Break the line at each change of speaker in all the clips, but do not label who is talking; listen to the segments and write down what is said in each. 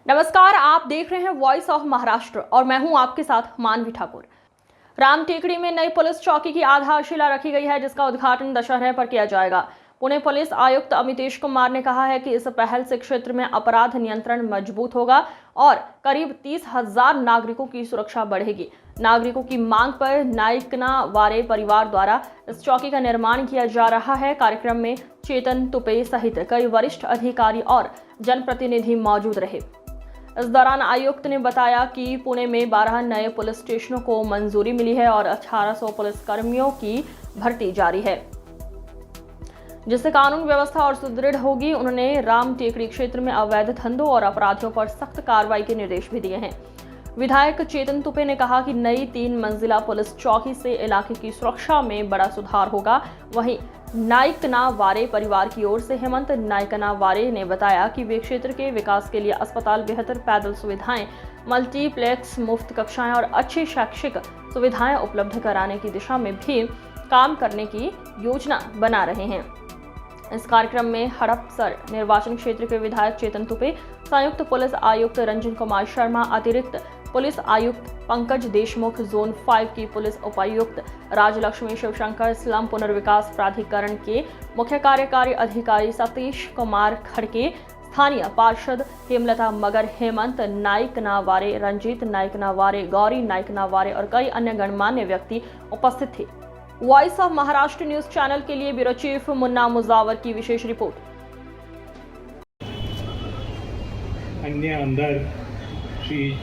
नमस्कार, आप देख रहे हैं वॉइस ऑफ महाराष्ट्र और मैं हूं आपके साथ मानवी ठाकुर। राम टेकड़ी में नई पुलिस चौकी की आधारशिला रखी गई है, जिसका उद्घाटन दशहरे पर किया जाएगा। पुणे पुलिस आयुक्त अमितेश कुमार ने कहा है कि इस पहल से क्षेत्र में अपराध नियंत्रण मजबूत होगा और करीब 30,000 नागरिकों की सुरक्षा बढ़ेगी। नागरिकों की मांग पर नाइकना वारे परिवार द्वारा इस चौकी का निर्माण किया जा रहा है। कार्यक्रम में चेतन तुपे सहित कई वरिष्ठ अधिकारी और जनप्रतिनिधि मौजूद रहे। इस दौरान आयुक्त ने बताया कि पुणे में 12 नए पुलिस स्टेशनों को मंजूरी मिली है और 1800 पुलिसकर्मियों की भर्ती जारी है, जिससे कानून व्यवस्था और सुदृढ़ होगी। उन्होंने राम टेकड़ी क्षेत्र में अवैध धंधों और अपराधियों पर सख्त कार्रवाई के निर्देश भी दिए हैं। विधायक चेतन तुपे ने कहा कि नई 3 मंजिला पुलिस चौकी से इलाके की सुरक्षा में बड़ा सुधार होगा। वहीं नाइकना वारे परिवार की ओर से हेमंत नाइकना वारे ने बताया कि वे क्षेत्र के विकास के लिए अस्पताल, बेहतर पैदल सुविधाएं, मल्टीप्लेक्स, मुफ्त कक्षाएं और अच्छी शैक्षिक सुविधाएं उपलब्ध कराने की दिशा में भी काम करने की योजना बना रहे हैं। इस कार्यक्रम में हड़पसर निर्वाचन क्षेत्र के विधायक चेतन तुपे, संयुक्त पुलिस आयुक्त रंजन कुमार शर्मा, अतिरिक्त पुलिस आयुक्त पंकज देशमुख, जोन 5 की पुलिस उपायुक्त राजलक्ष्मी शिवशंकर, स्लम पुनर्विकास प्राधिकरण के मुख्य कार्यकारी अधिकारी सतीश कुमार खड़के, स्थानीय पार्षद हेमलता मगर, हेमंत नाइकनावारे, रंजीत नाइकनावारे, गौरी नाइकनावारे और कई अन्य गणमान्य व्यक्ति उपस्थित थे। Voice of Maharashtra news channel के लिए ब्यूरो चीफ मुन्ना मुजावर की विशेष रिपोर्ट।
अन्य आमदार श्री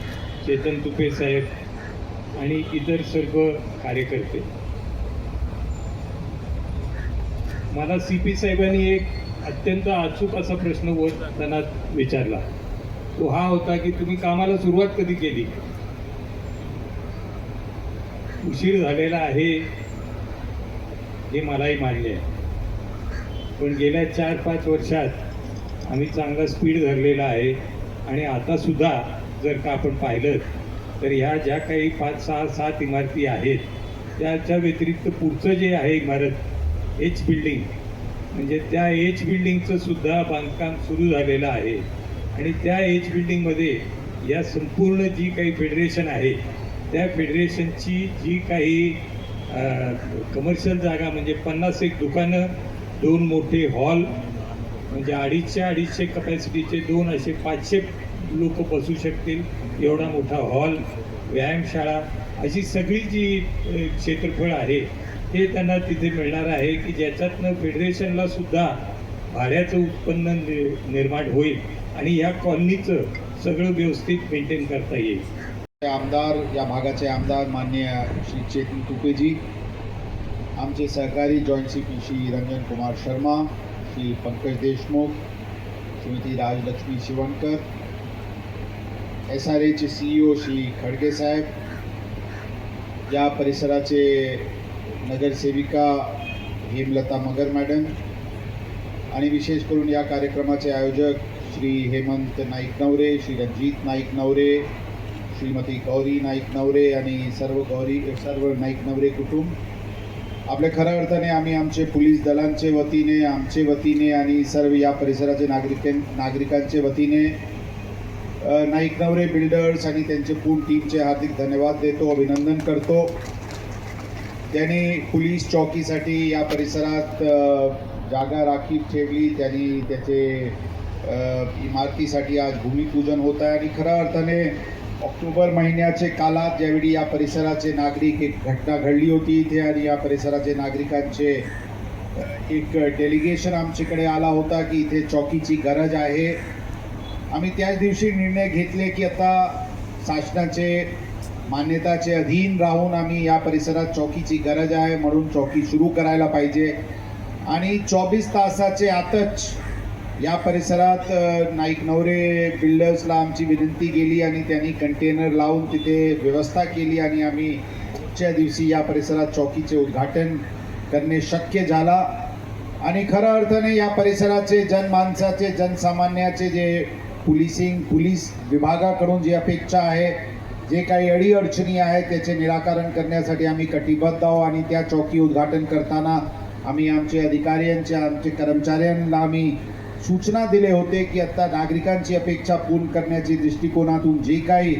चेतन तुपे साहेब आणि इतर सर्व कार्यकर्ते, मला CP साहेबांनी एक अत्यंत अचूक असा प्रश्न त्यांना विचारला। तो हा होता की तुम्ही कामाला सुरुवात कधी केली? उशीर झालेला आहे हे मलाही मान्य आहे, पण गेल्या 4-5 वर्षात आम्ही चांगला स्पीड धरलेला आहे आणि आता सुद्धा जर का आपण पाहिलं तर ह्या ज्या काही 5, 6, 7 इमारती आहेत त्याच्या व्यतिरिक्त पुढचं जे आहे इमारत H बिल्डिंग, म्हणजे त्या H बिल्डिंगचं सुद्धा बांधकाम सुरू झालेलं आहे आणि त्या H बिल्डिंगमध्ये या संपूर्ण जी काही फेडरेशन आहे त्या फेडरेशनची जी काही कमर्शियल जागा, म्हणजे 50 दुकानं, 2 मोठे हॉल, म्हणजे 250 कपॅसिटीचे 2 असे 500 लोक बसू शकतील एवढा मोठा हॉल, व्यायामशाळा, अशी सगळी जी क्षेत्रफळ आहे ते त्यांना तिथे मिळणार आहे की ज्याच्यातनं फेडरेशनला सुद्धा भाड्याचं उत्पन्न निर्माण होईल आणि या कॉलनीचं सगळं व्यवस्थित मेंटेन करता येईल।
आमदार, या भागाचे आमदार माननीय श्री चेतन तुपेजी, आमचे सहकारी joint CP Shri Ranjan Kumar Sharma, Shri Pankaj Deshmukh, Shrimati Rajlakshmi Shivankar, SRA चे CEO श्री खडगे साहेब, या परिसराचे नगरसेविका हेमलता मगर मॅडम आणि विशेष करून या कार्यक्रमाचे आयोजक श्री हेमंत नाईकनवरे, श्री रंजीत नाईकनवरे, श्रीमती गौरी नाईकनवरे आणि सर्व नाईकनवरे कुटुंब, आपल्या खऱ्या अर्थाने आम्ही आमचे पोलीस दलांचे वतीने, आमचे वतीने आणि सर्व या परिसराचे नागरिकांचे वतीने नाईकनवरे बिल्डर्स आणि त्यांचे पूर्ण टीमचे हार्दिक धन्यवाद देतो, अभिनंदन करतो। त्यांनी पोलीस चौकीसाठी या परिसरात जागा राखीव ठेवली, त्यांनी त्याचे इमारतीसाठी आज भूमिपूजन होत आहे आणि खऱ्या अर्थाने ऑक्टोबर महिन्याचे कालात ज्यावेळी या परिसराचे नागरिक, एक घटना घडली होती इथे आणि या परिसराचे नागरिकांचे एक डेलिगेशन आमच्याकडे आला होता की इथे चौकीची गरज आहे। आम्ही त्याच दिवशी निर्णय घेतले की आता शासनाचे मान्यताचे अधीन राहून आम्ही या परिसरात चौकीची गरज आहे म्हणून चौकी सुरू करायला पाहिजे आणि 24 तासाचे आतच या परिसरात नाईकनवरे बिल्डर्सला आमची विनंती केली आणि त्यांनी कंटेनर लावून तिथे व्यवस्था केली आणि आम्ही पुढच्या दिवशी या परिसरात चौकीचे उद्घाटन करणे शक्य झाला आणि खऱ्या अर्थाने या परिसराचे जनमानसाचे, जनसामान्याचे जे पोलीस विभागाकडून जी अपेक्षा आहे, जे काही अडीअडचणी आहेत त्याचे निराकरण करण्यासाठी आम्ही कटिबद्ध आहोत आणि त्या चौकी उद्घाटन करताना आम्ही आमचे अधिकाऱ्यांचे, आमचे कर्मचाऱ्यांना आम्ही सूचना दिले होते की आता नागरिकांची अपेक्षा पूर्ण करण्याच्या दृष्टिकोनातून जे काही